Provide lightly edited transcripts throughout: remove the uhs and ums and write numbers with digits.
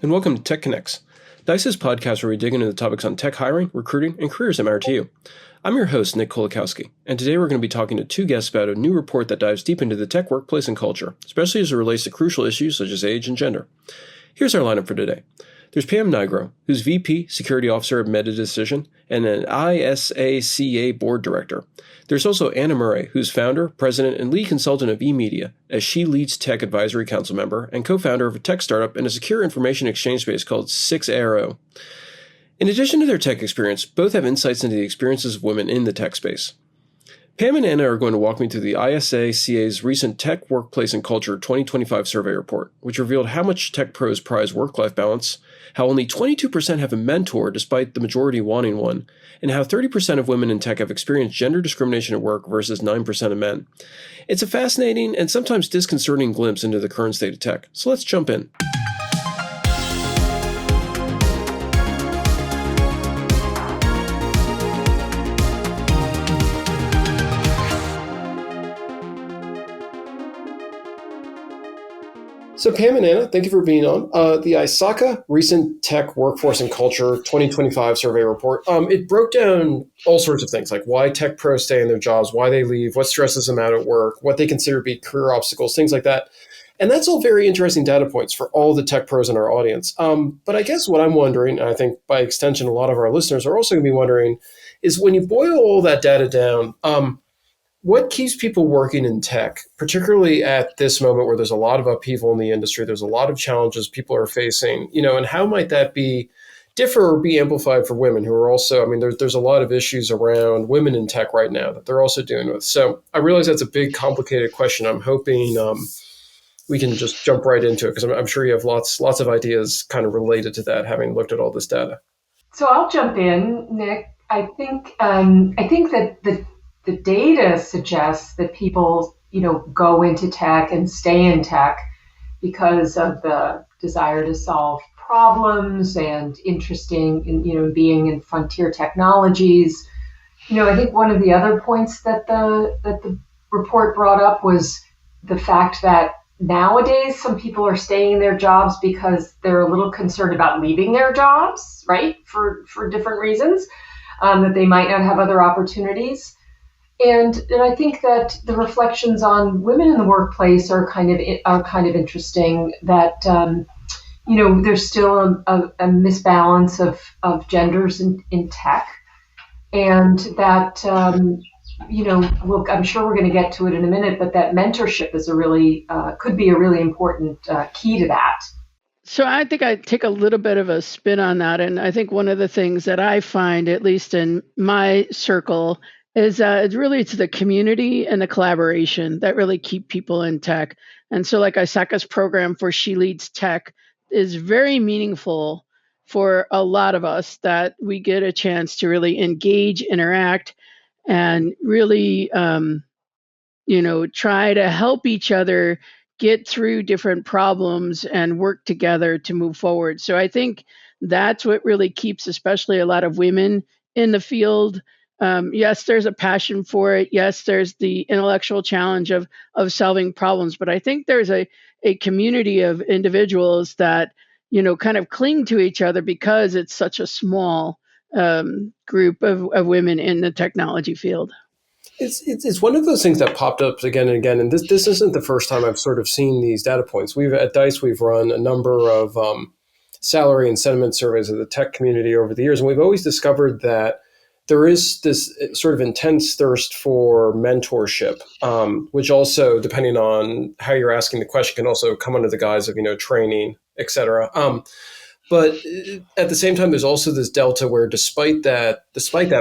and welcome to Tech Connects, DICE's podcast where we dig into the topics on tech hiring, recruiting, and careers that matter to you. I'm your host, Nick Kolakowski, and today we're going to be talking to two guests about a new report that dives deep into the tech workplace and culture, especially as it relates to crucial issues such as age and gender. Here's our lineup for today. There's Pam Nigro, who's VP Security Officer of Medecision and an ISACA Board Director. There's also Anna Murray, who's founder, president, and lead consultant of emedia, a SheLeadsTech Advisory Council member, and co-founder of a tech startup in a secure information exchange space called 6Arrow. In addition to their tech experience, both have insights into the experiences of women in the tech space. Pam and Anna are going to walk me through the ISACA's recent Tech Workplace and Culture 2025 survey report, which revealed how much tech pros prize work-life balance, how only 22% have a mentor despite the majority wanting one, and how 30% of women in tech have experienced gender discrimination at work versus 9% of men. It's a fascinating and sometimes disconcerting glimpse into the current state of tech, so let's jump in. So Pam and Anna, thank you for being on. The ISACA Recent Tech Workforce and Culture 2025 Survey Report, it broke down all sorts of things like why tech pros stay in their jobs, why they leave, what stresses them out at work, what they consider to be career obstacles, things like that. And that's all very interesting data points for all the tech pros in our audience. But I guess what I'm wondering, and I think by extension a lot of our listeners are also going to be wondering, is when you boil all that data down, what keeps people working in tech, particularly at this moment where there's a lot of upheaval in the industry, there's a lot of challenges people are facing, and how might that differ or be amplified for women who are also, there's a lot of issues around women in tech right now that they're also dealing with. So I realize that's a big, complicated question. I'm hoping we can just jump right into it because I'm sure you have lots of ideas kind of related to that, having looked at all this data. So I'll jump in, Nick. I think that the data suggests that people, go into tech and stay in tech because of the desire to solve problems and interesting in, being in frontier technologies. I think one of the other points that the report brought up was the fact that nowadays some people are staying in their jobs because they're a little concerned about leaving their jobs, right? For different reasons, that they might not have other opportunities. And I think that the reflections on women in the workplace are kind of interesting. That there's still a misbalance of genders in tech, and that I'm sure we're going to get to it in a minute. But that mentorship is could be a really important key to that. So I think I take a little bit of a spin on that, and I think one of the things that I find, at least in my circle, is it's the community and the collaboration that really keep people in tech. And so like ISACA's program for SheLeadsTech is very meaningful for a lot of us, that we get a chance to really engage, interact, and really, try to help each other get through different problems and work together to move forward. So I think that's what really keeps, especially a lot of women in the field. Yes, there's a passion for it. Yes, there's the intellectual challenge of solving problems. But I think there's a community of individuals that, kind of cling to each other because it's such a small group of women in the technology field. It's one of those things that popped up again and again. And this isn't the first time I've sort of seen these data points. At DICE, we've run a number of salary and sentiment surveys of the tech community over the years. And we've always discovered that there is this sort of intense thirst for mentorship, which also, depending on how you're asking the question, can also come under the guise of, training, et cetera. But at the same time, there's also this delta where despite that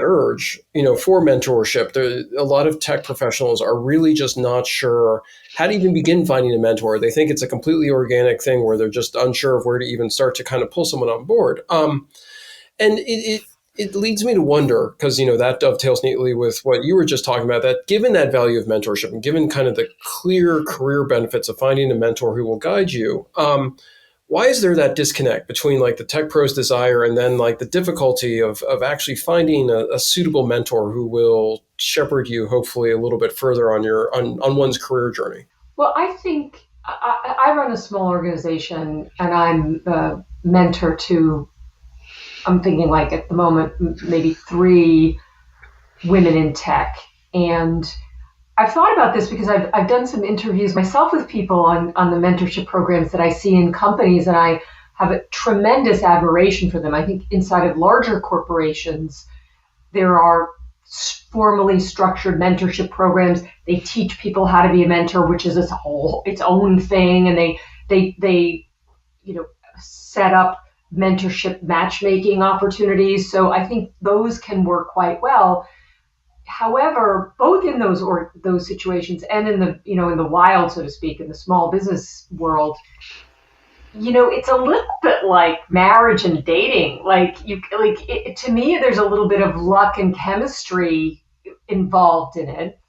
urge, for mentorship, a lot of tech professionals are really just not sure how to even begin finding a mentor. They think it's a completely organic thing where they're just unsure of where to even start to kind of pull someone on board. And it leads me to wonder, because, that dovetails neatly with what you were just talking about, that given that value of mentorship and given kind of the clear career benefits of finding a mentor who will guide you, why is there that disconnect between like the tech pro's desire and then like the difficulty of actually finding a suitable mentor who will shepherd you hopefully a little bit further on one's career journey? Well, I think I run a small organization, and I'm the mentor to, I'm thinking like at the moment, maybe 3 women in tech. And I've thought about this because I've done some interviews myself with people on the mentorship programs that I see in companies, and I have a tremendous admiration for them. I think inside of larger corporations, there are formally structured mentorship programs. They teach people how to be a mentor, which is its own thing, and they set up mentorship matchmaking opportunities. So I think those can work quite well. However, both in those situations and in the in the wild, so to speak, in the small business world, it's a little bit like marriage and dating. To me, there's a little bit of luck and chemistry involved in it.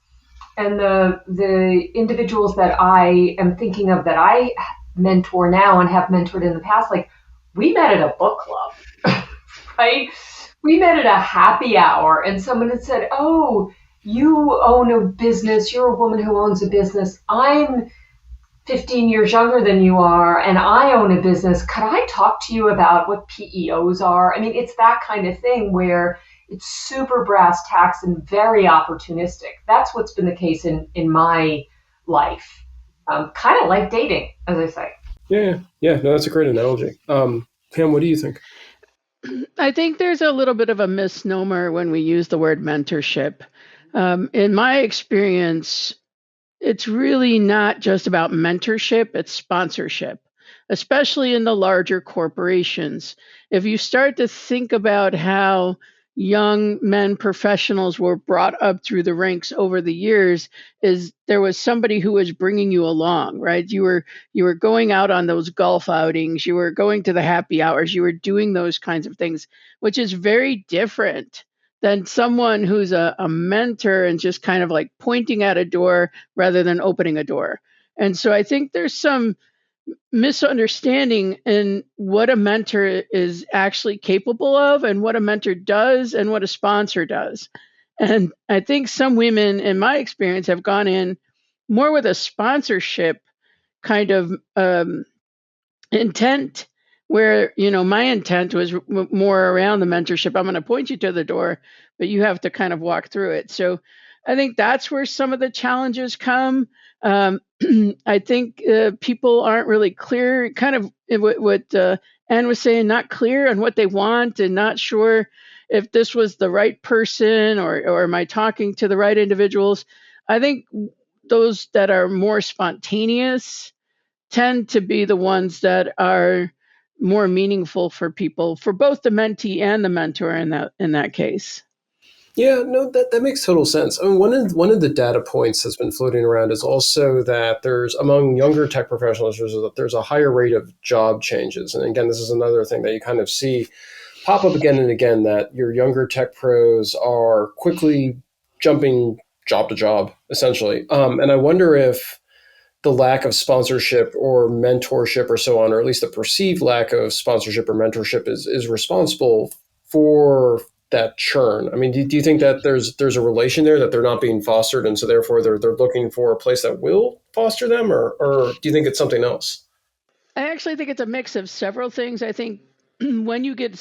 And the individuals that I am thinking of that I mentor now and have mentored in the past, like we met at a book club, right? We met at a happy hour, and someone had said, "Oh, you own a business. You're a woman who owns a business. I'm 15 years younger than you are, and I own a business. Could I talk to you about what PEOs are?" I mean, it's that kind of thing where it's super brass tacks and very opportunistic. That's what's been the case in my life. Kind of like dating, as I say. Yeah, yeah, no, that's a great analogy. Pam, what do you think? I think there's a little bit of a misnomer when we use the word mentorship. In my experience, it's really not just about mentorship, it's sponsorship, especially in the larger corporations. If you start to think about how young men professionals were brought up through the ranks over the years, is there was somebody who was bringing you along, right? You were going out on those golf outings, you were going to the happy hours, you were doing those kinds of things, which is very different than someone who's a mentor and just kind of like pointing at a door rather than opening a door. And so I think there's some misunderstanding in what a mentor is actually capable of and what a mentor does and what a sponsor does. And I think some women, in my experience, have gone in more with a sponsorship kind of intent, where my intent was more around the mentorship. I'm going to point you to the door, but you have to kind of walk through it. So I think that's where some of the challenges come. I think people aren't really clear, kind of what Anne was saying, not clear on what they want and not sure if this was the right person, or am I talking to the right individuals. I think those that are more spontaneous tend to be the ones that are more meaningful for people, for both the mentee and the mentor in that case. Yeah, no, that makes total sense. I mean, one of the data points that's been floating around is also that there's among younger tech professionals there's a higher rate of job changes, and again, this is another thing that you kind of see pop up again and again, that your younger tech pros are quickly jumping job to job, essentially. And I wonder if the lack of sponsorship or mentorship or so on, or at least the perceived lack of sponsorship or mentorship is responsible for that churn. I mean, do you think that there's a relation there, that they're not being fostered, and so therefore they're looking for a place that will foster them, or do you think it's something else? I actually think it's a mix of several things. I think when you get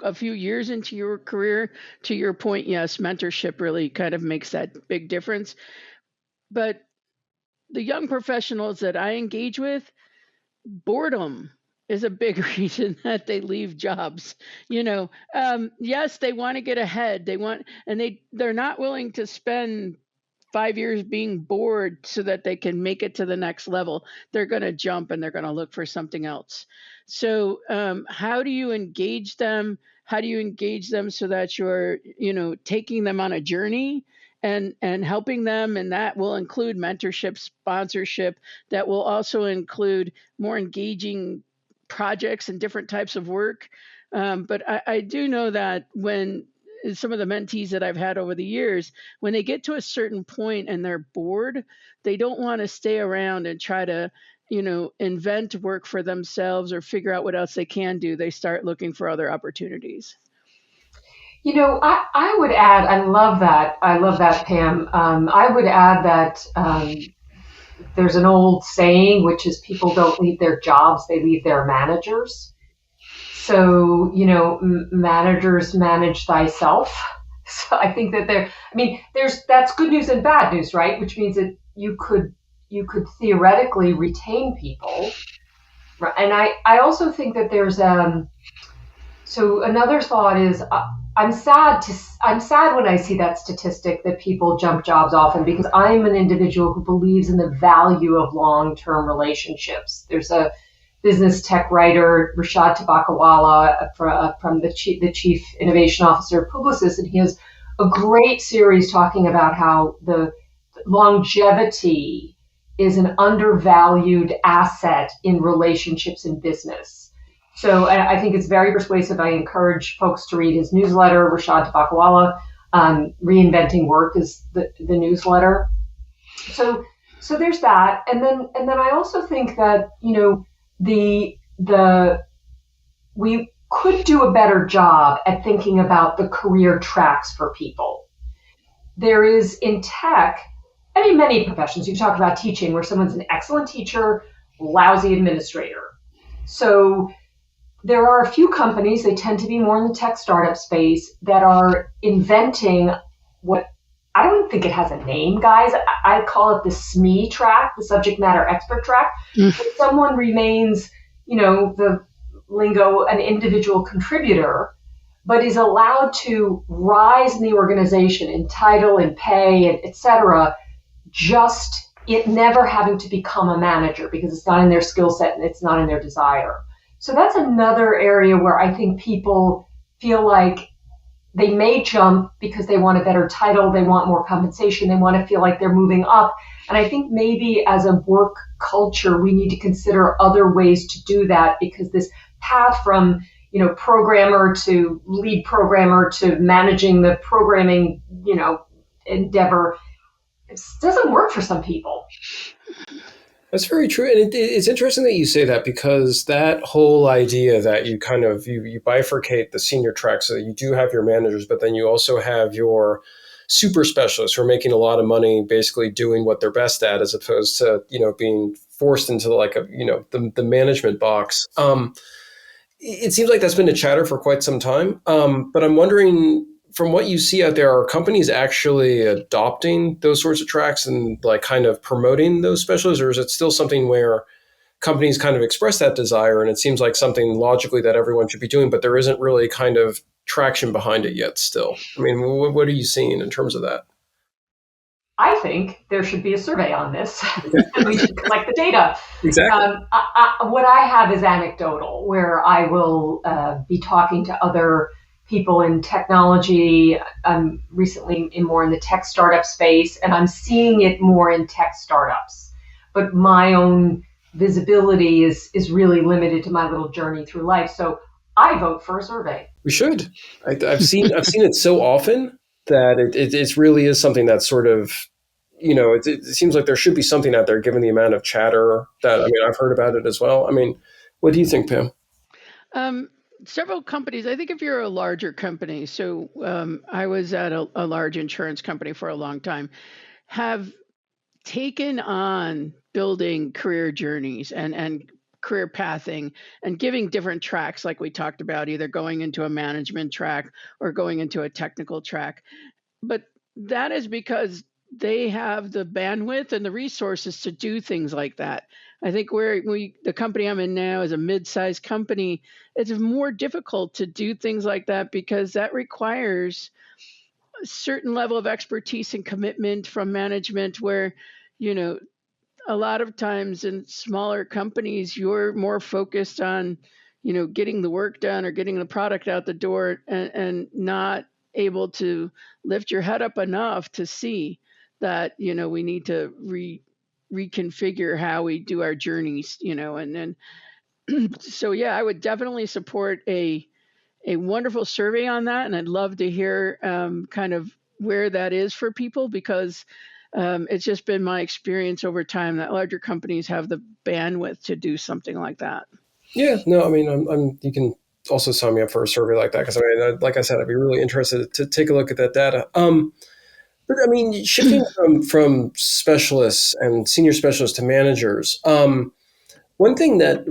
a few years into your career, to your point, yes, mentorship really kind of makes that big difference. But the young professionals that I engage with, boredom is a big reason that they leave jobs. Yes, they want to get ahead. They're not willing to spend 5 years being bored so that they can make it to the next level. They're going to jump and they're going to look for something else. So, how do you engage them? How do you engage them so that you're, taking them on a journey and helping them? And that will include mentorship, sponsorship. That will also include more engaging projects and different types of work. But I do know that when some of the mentees that I've had over the years, when they get to a certain point and they're bored, they don't want to stay around and try to, invent work for themselves or figure out what else they can do. They start looking for other opportunities. I would add, I love that. I love that, Pam. I would add that there's an old saying, which is people don't leave their jobs, they leave their managers. So, managers manage thyself. So I think that that's good news and bad news, right? Which means that you could theoretically retain people. And I also think that there's so another thought is I'm sad when I see that statistic that people jump jobs often, because I'm an individual who believes in the value of long-term relationships. There's a business tech writer, Rashad Tabakawala, from the chief innovation officer of Publicis, and he has a great series talking about how the longevity is an undervalued asset in relationships in business. So I think it's very persuasive. I encourage folks to read his newsletter, Rashad Tabakawala. Reinventing Work is the newsletter. So there's that, and then I also think that the we could do a better job at thinking about the career tracks for people. There is in tech, many professions. You talk about teaching, where someone's an excellent teacher, lousy administrator. So there are a few companies, they tend to be more in the tech startup space, that are inventing what, I don't think it has a name, guys. I call it the SME track, the subject matter expert track. If someone remains, the lingo, an individual contributor, but is allowed to rise in the organization in title and pay, and et cetera, just it never having to become a manager, because it's not in their skill set and it's not in their desire. So that's another area where I think people feel like they may jump because they want a better title, they want more compensation, they want to feel like they're moving up. And I think maybe as a work culture, we need to consider other ways to do that, because this path from programmer to lead programmer to managing the programming endeavor, it doesn't work for some people. That's very true. And it's interesting that you say that, because that whole idea that you kind of, you bifurcate the senior track, so that you do have your managers, but then you also have your super specialists who are making a lot of money, basically doing what they're best at, as opposed to, being forced into the management box. It seems like that's been a chatter for quite some time. But I'm wondering, from what you see out there, are companies actually adopting those sorts of tracks and kind of promoting those specialists, or is it still something where companies kind of express that desire and it seems like something logically that everyone should be doing, but there isn't really kind of traction behind it yet still? I mean, what are you seeing in terms of that? I think there should be a survey on this, and we should collect the data. Exactly. What I have is anecdotal, where I will be talking to other people in technology. I'm recently more in the tech startup space, and I'm seeing it more in tech startups. But my own visibility is really limited to my little journey through life. So I vote for a survey. We should. I've seen it so often that it really is something that's sort of, it seems like there should be something out there, given the amount of chatter that, I've heard about it as well. What do you think, Pam? Several companies, I think if you're a larger company, so I was at a large insurance company for a long time, have taken on building career journeys and career pathing and giving different tracks, like we talked about, either going into a management track or going into a technical track. But that is because they have the bandwidth and the resources to do things like that. I think the company I'm in now is a mid-sized company. It's more difficult to do things like that because that requires a certain level of expertise and commitment from management, where, a lot of times in smaller companies, you're more focused on, getting the work done or getting the product out the door, and not able to lift your head up enough to see that, we need to reconfigure how we do our journeys, and then so yeah, I would definitely support a wonderful survey on that, and I'd love to hear kind of where that is for people, because it's just been my experience over time that larger companies have the bandwidth to do something like that. Yeah, no, you can also sign me up for a survey like that, because like I said, I'd be really interested to take a look at that data. But I mean, shifting from specialists and senior specialists to managers, one thing that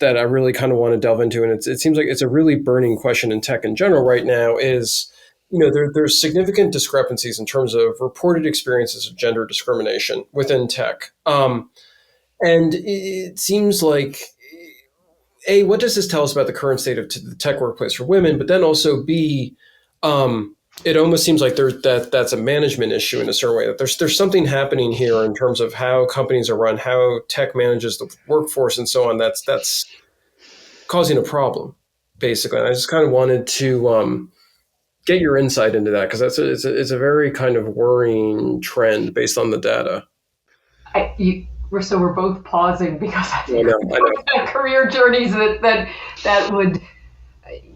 I really kind of want to delve into, and it seems like it's a really burning question in tech in general right now, is there's significant discrepancies in terms of reported experiences of gender discrimination within tech, and it seems like A, what does this tell us about the current state of the tech workplace for women? But then also B, it almost seems like that's a management issue in a certain way. That there's something happening here in terms of how companies are run, how tech manages the workforce, and so on. That's causing a problem, basically. And I just kind of wanted to get your insight into that because it's a very kind of worrying trend based on the data. We're both pausing because I I think know, we I know. both have career journeys that would,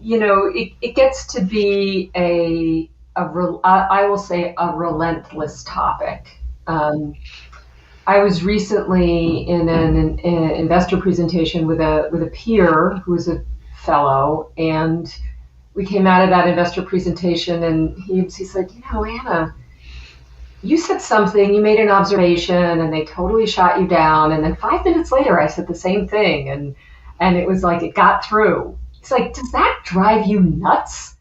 it gets to be I will say a relentless topic. I was recently in an investor presentation with a peer who is a fellow, and we came out of that investor presentation, and he said, Anna, you said something, you made an observation, and they totally shot you down. And then 5 minutes later, I said the same thing, and it was like it got through. It's like, does that drive you nuts?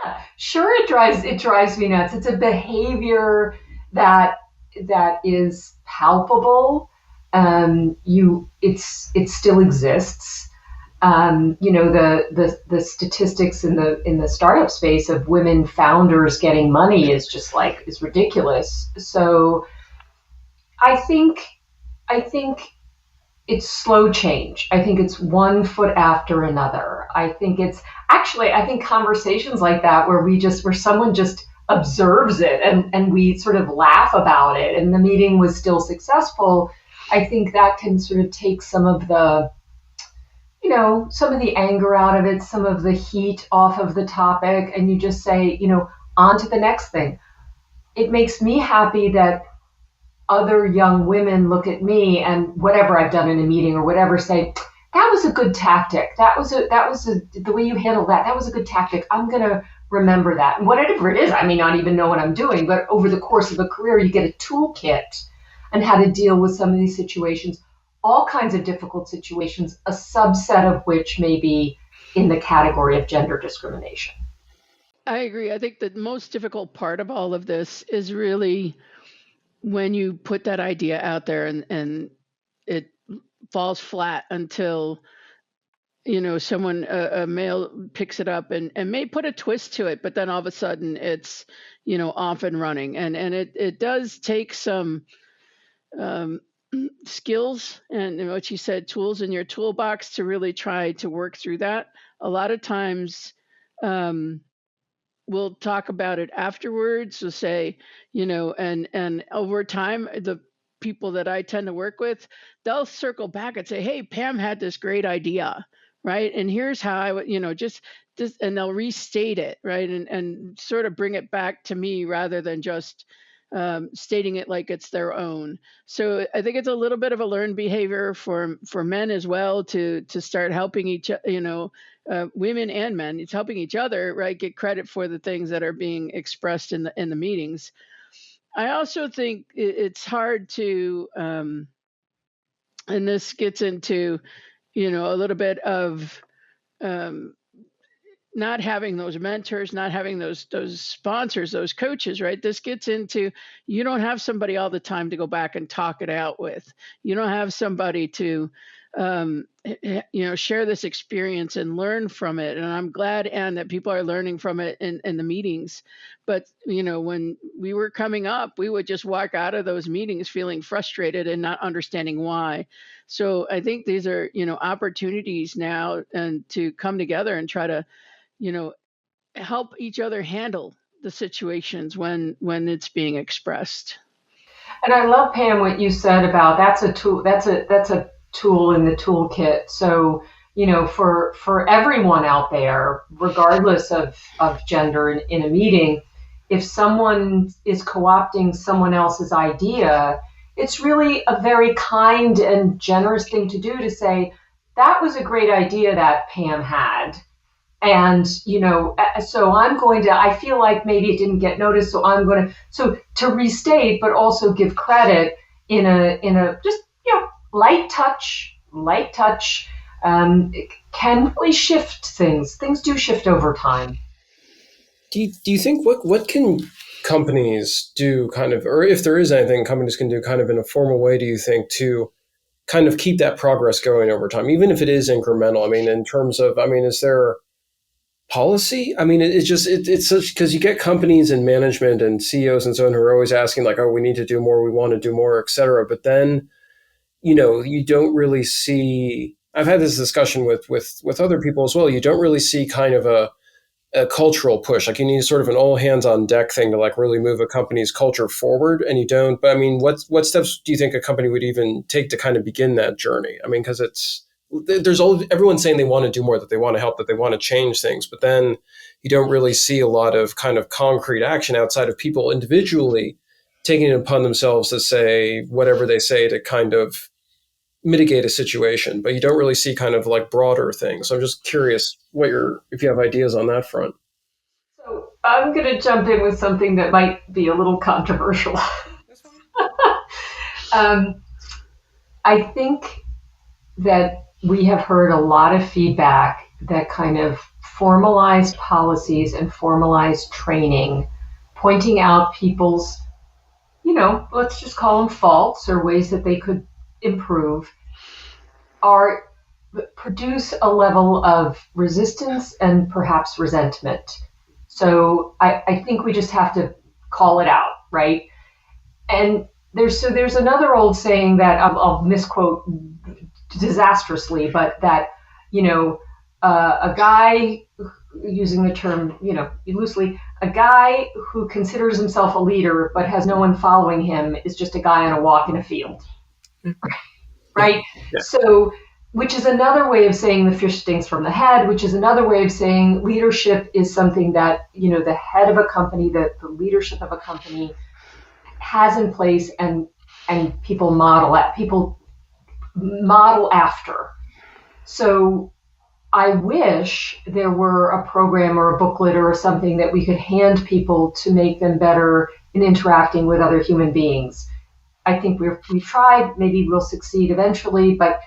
Yeah, sure, it drives me nuts. It's a behavior that that is palpable. It still exists. The statistics in the startup space of women founders getting money is ridiculous. So I think I think it's slow change. I think it's one foot after another. I think conversations like that where someone just observes it and we sort of laugh about it and the meeting was still successful. I think that can sort of take some of the anger out of it, some of the heat off of the topic, and you just say, on to the next thing. It makes me happy that other young women look at me and whatever I've done in a meeting or whatever say, that was a good tactic. The way you handled that. That was a good tactic. I'm going to remember that. And whatever it is, I may not even know what I'm doing, but over the course of a career, you get a toolkit on how to deal with some of these situations, all kinds of difficult situations, a subset of which may be in the category of gender discrimination. I agree. I think the most difficult part of all of this is really when you put that idea out there and it falls flat until someone a male picks it up and may put a twist to it, but then all of a sudden it's off and running, and it does take some skills and what you said, tools in your toolbox to really try to work through that. A lot of times we'll talk about it afterwards. We'll say, and over time, the people that I tend to work with, they'll circle back and say, "Hey, Pam had this great idea, right? And here's how I would, just and they'll restate it, right, and sort of bring it back to me rather than just stating it like it's their own." So I think it's a little bit of a learned behavior for men as well to start helping women and men. It's helping each other, right? Get credit for the things that are being expressed in the meetings. I also think it's hard to, and this gets into, a little bit of um, not having those mentors, not having those sponsors, those coaches, right? This gets into, you don't have somebody all the time to go back and talk it out with. You don't have somebody to share this experience and learn from it. And I'm glad, Anne, that people are learning from it in the meetings. But when we were coming up, we would just walk out of those meetings feeling frustrated and not understanding why. So I think these are opportunities now and to come together and try to help each other handle the situations when it's being expressed. And I love, Pam, what you said about that's a tool. That's a tool in the toolkit. So for everyone out there, regardless of gender in a meeting, if someone is co-opting someone else's idea, it's really a very kind and generous thing to do to say, that was a great idea that Pam had. And, so I feel like maybe it didn't get noticed. So to restate, but also give credit in a just, light touch, it can really shift things. Things do shift over time. Do you think what can companies do kind of, or if there is anything companies can do kind of in a formal way, do you think, to kind of keep that progress going over time, even if it is incremental? I mean, in terms of, I mean, is there policy? I mean, it's such, because you get companies and management and CEOs and so on who are always asking like, oh, we need to do more, we want to do more, et cetera. But then, you don't really see, I've had this discussion with other people as well. You don't really see kind of a cultural push. Like you need sort of an all hands on deck thing to like really move a company's culture forward, and you don't. But I mean, what steps do you think a company would even take to kind of begin that journey? I mean, because there's all everyone's saying they want to do more, that they want to help, that they want to change things, but then you don't really see a lot of kind of concrete action outside of people individually taking it upon themselves to say whatever they say to kind of mitigate a situation, but you don't really see kind of like broader things. So I'm just curious if you have ideas on that front. So I'm going to jump in with something that might be a little controversial. That's fine. um, I think that we have heard a lot of feedback that kind of formalized policies and formalized training, pointing out people's, let's just call them faults or ways that they could improve, are produce a level of resistance and perhaps resentment. So I think we just have to call it out, right? And there's another old saying that I'll misquote disastrously, but that, a guy, using the term, loosely, a guy who considers himself a leader but has no one following him is just a guy on a walk in a field, right? Yeah. So, which is another way of saying the fish stinks from the head, which is another way of saying leadership is something that, the head of a company, that the leadership of a company has in place, and people model after. So I wish there were a program or a booklet or something that we could hand people to make them better in interacting with other human beings. I think we've tried, maybe we'll succeed eventually, but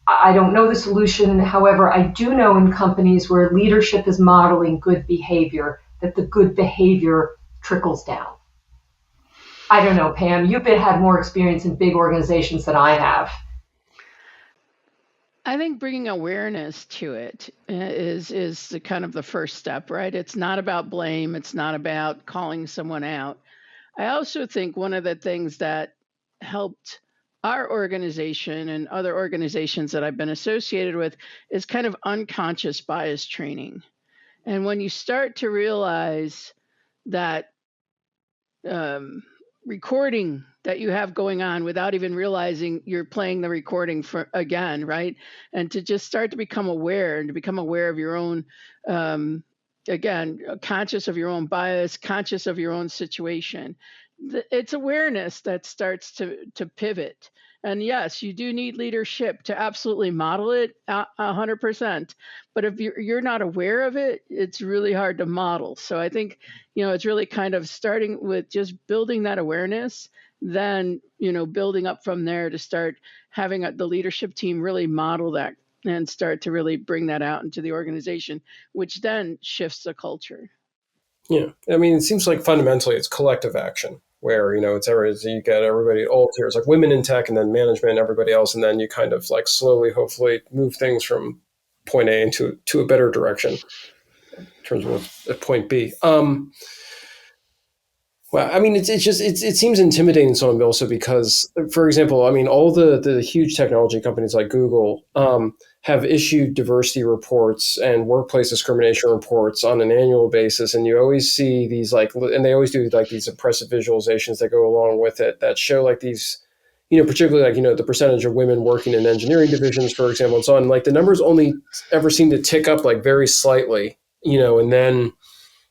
I don't know the solution. However, I do know in companies where leadership is modeling good behavior, that the good behavior trickles down. I don't know, Pam, you've had more experience in big organizations than I have. I think bringing awareness to it is the kind of the first step, right? It's not about blame. It's not about calling someone out. I also think one of the things that helped our organization and other organizations that I've been associated with is kind of unconscious bias training. And when you start to realize that recording that you have going on without even realizing you're playing the recording for again, right? And to just start to become aware and to become aware of your own, again, conscious of your own bias, conscious of your own situation. It's awareness that starts to pivot. And yes, you do need leadership to absolutely model it 100%. But if you're not aware of it, it's really hard to model. So I think, it's really kind of starting with just building that awareness, then, building up from there to start having the leadership team really model that and start to really bring that out into the organization, which then shifts the culture. Yeah. I mean, it seems like fundamentally it's collective action where, you get everybody, all tiers, like women in tech and then management and everybody else. And then you kind of like slowly, hopefully move things from point A to a better direction in terms of point B. Well, I mean, it seems intimidating some also because, for example, I mean, all the huge technology companies like Google have issued diversity reports and workplace discrimination reports on an annual basis, and you always see these and they always do like these impressive visualizations that go along with it that show like these, particularly like the percentage of women working in engineering divisions, for example, and so on. Like the numbers only ever seem to tick up like very slightly, and then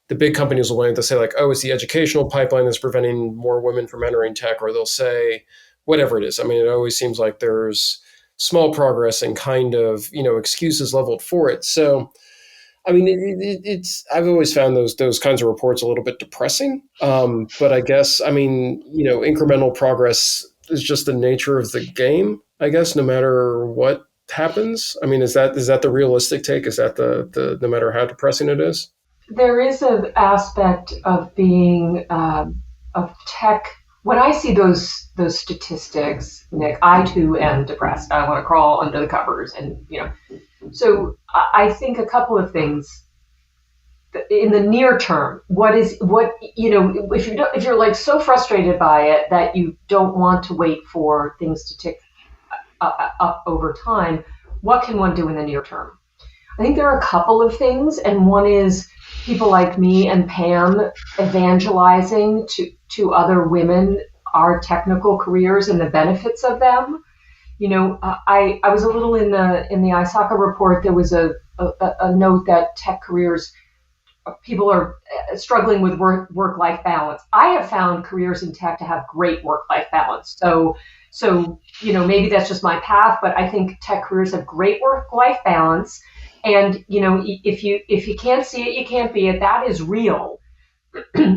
the big companies will want to say like, oh, it's the educational pipeline that's preventing more women from entering tech, or they'll say whatever it is. I mean, it always seems like there's small progress and kind of, excuses leveled for it. So I mean, it's. I've always found those kinds of reports a little bit depressing. But I guess, I mean, incremental progress is just the nature of the game. I guess no matter what happens. I mean, is that the realistic take? Is that the no matter how depressing it is? There is an aspect of being of tech. When I see those statistics, Nick, I too am depressed. I want to crawl under the covers, and so I think a couple of things in the near term. If you're like so frustrated by it that you don't want to wait for things to tick up over time, what can one do in the near term? I think there are a couple of things, and one is people like me and Pam evangelizing to other women our technical careers and the benefits of them. I was a little in the ISACA report. There was a note that tech careers, people are struggling with work-life balance. I have found careers in tech to have great work-life balance. So maybe that's just my path, but I think tech careers have great work-life balance. And if you can't see it, you can't be it. That is real.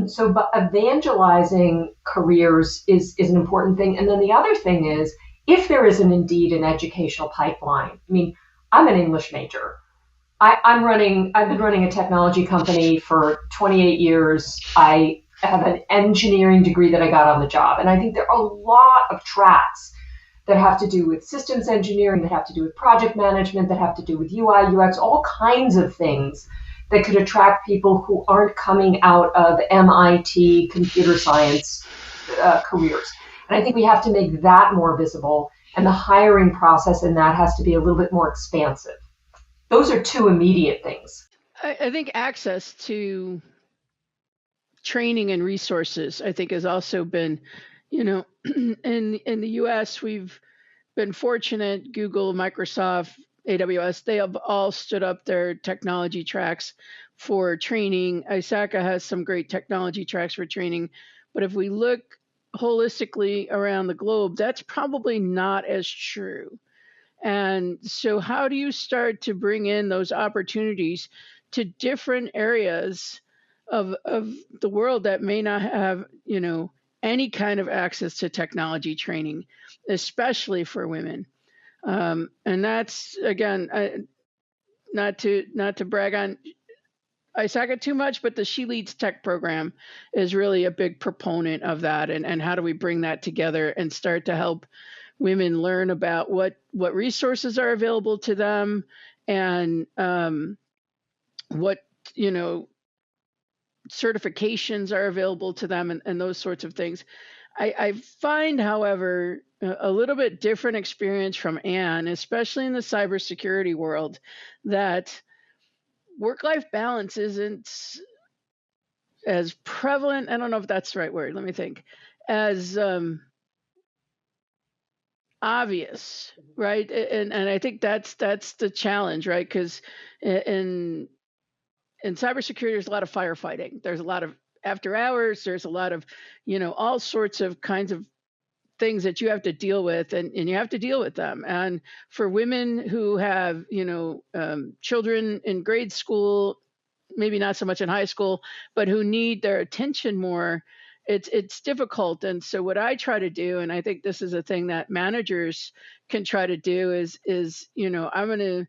So, but evangelizing careers is an important thing. And then the other thing is, if there is indeed an educational pipeline. I mean, I'm an English major. I've been running a technology company for 28 years. I have an engineering degree that I got on the job. And I think there are a lot of tracks that have to do with systems engineering, that have to do with project management, that have to do with UI, UX, all kinds of things that could attract people who aren't coming out of MIT computer science careers. And I think we have to make that more visible, and the hiring process in that has to be a little bit more expansive. Those are two immediate things. I think access to training and resources, I think, has also been, in the US, we've been fortunate. Google, Microsoft, AWS, they have all stood up their technology tracks for training. ISACA has some great technology tracks for training. But if we look holistically around the globe, that's probably not as true. And so how do you start to bring in those opportunities to different areas of the world that may not have, any kind of access to technology training, especially for women? And that's, again, not to brag on ISACA too much, but the SheLeadsTech program is really a big proponent of that. And how do we bring that together and start to help women learn about what resources are available to them, and what certifications are available to them, and those sorts of things. I find, however, a little bit different experience from Anne, especially in the cybersecurity world, that work-life balance isn't as prevalent. I don't know if that's the right word. Let me think. As obvious, right? And I think that's the challenge, right? Because in cybersecurity, there's a lot of firefighting. There's a lot of after hours. There's a lot of all sorts of kinds of things that you have to deal with, and you have to deal with them. And for women who have children in grade school, maybe not so much in high school, but who need their attention more, it's difficult. And so what I try to do, and I think this is a thing that managers can try to do, is I'm going to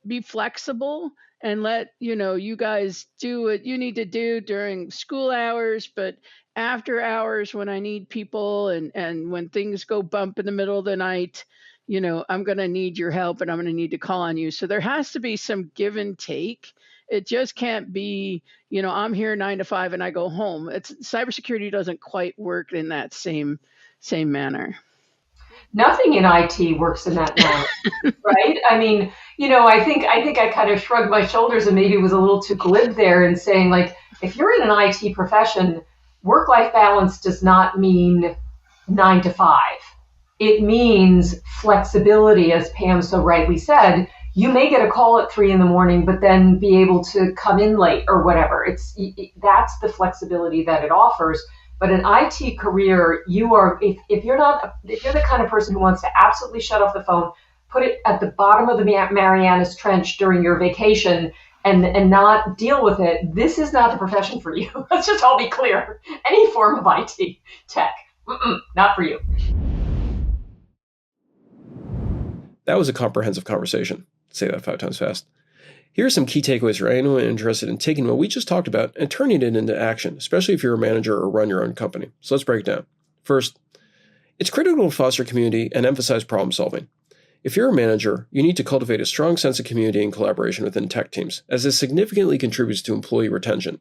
be flexible and let you guys do what you need to do during school hours, but after hours, when I need people, and when things go bump in the middle of the night, I'm going to need your help, and I'm going to need to call on you. So there has to be some give and take. It just can't be, I'm here 9 to 5 and I go home. Cybersecurity doesn't quite work in that same manner. Nothing in IT works in that manner, right? I mean, I think I kind of shrugged my shoulders and maybe was a little too glib there in saying, like, if you're in an IT profession, work-life balance does not mean 9 to 5. It means flexibility, as Pam so rightly said. You may get a call at 3 a.m, but then be able to come in late or whatever. That's the flexibility that it offers. But an IT career, if you're the kind of person who wants to absolutely shut off the phone, put it at the bottom of the Marianas Trench during your vacation, and not deal with it, this is not the profession for you. Let's just all be clear. Any form of IT, tech, not for you. That was a comprehensive conversation. Say that 5 times fast. Here are some key takeaways for anyone interested in taking what we just talked about and turning it into action, especially if you're a manager or run your own company. So let's break it down. First, it's critical to foster community and emphasize problem solving. If you're a manager, you need to cultivate a strong sense of community and collaboration within tech teams, as this significantly contributes to employee retention.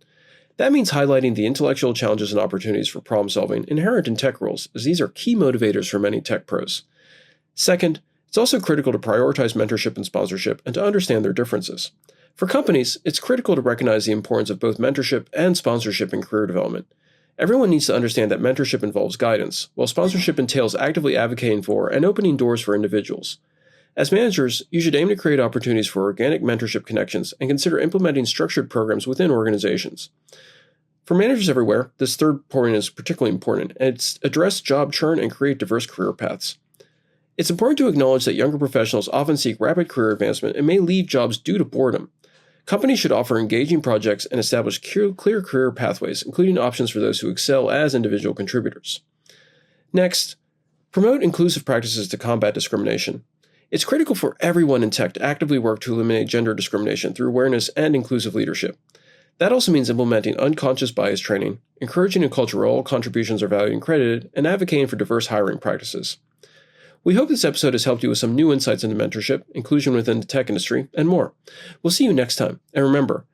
That means highlighting the intellectual challenges and opportunities for problem solving inherent in tech roles, as these are key motivators for many tech pros. Second, it's also critical to prioritize mentorship and sponsorship and to understand their differences. For companies, it's critical to recognize the importance of both mentorship and sponsorship in career development. Everyone needs to understand that mentorship involves guidance, while sponsorship entails actively advocating for and opening doors for individuals. As managers, you should aim to create opportunities for organic mentorship connections and consider implementing structured programs within organizations. For managers everywhere, this third point is particularly important, and it's address job churn and create diverse career paths. It's important to acknowledge that younger professionals often seek rapid career advancement and may leave jobs due to boredom. Companies should offer engaging projects and establish clear career pathways, including options for those who excel as individual contributors. Next, promote inclusive practices to combat discrimination. It's critical for everyone in tech to actively work to eliminate gender discrimination through awareness and inclusive leadership. That also means implementing unconscious bias training, encouraging a culture where all contributions are valued and credited, and advocating for diverse hiring practices. We hope this episode has helped you with some new insights into mentorship, inclusion within the tech industry, and more. We'll see you next time. And remember,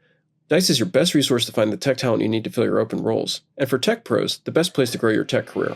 Dice is your best resource to find the tech talent you need to fill your open roles. And for tech pros, the best place to grow your tech career.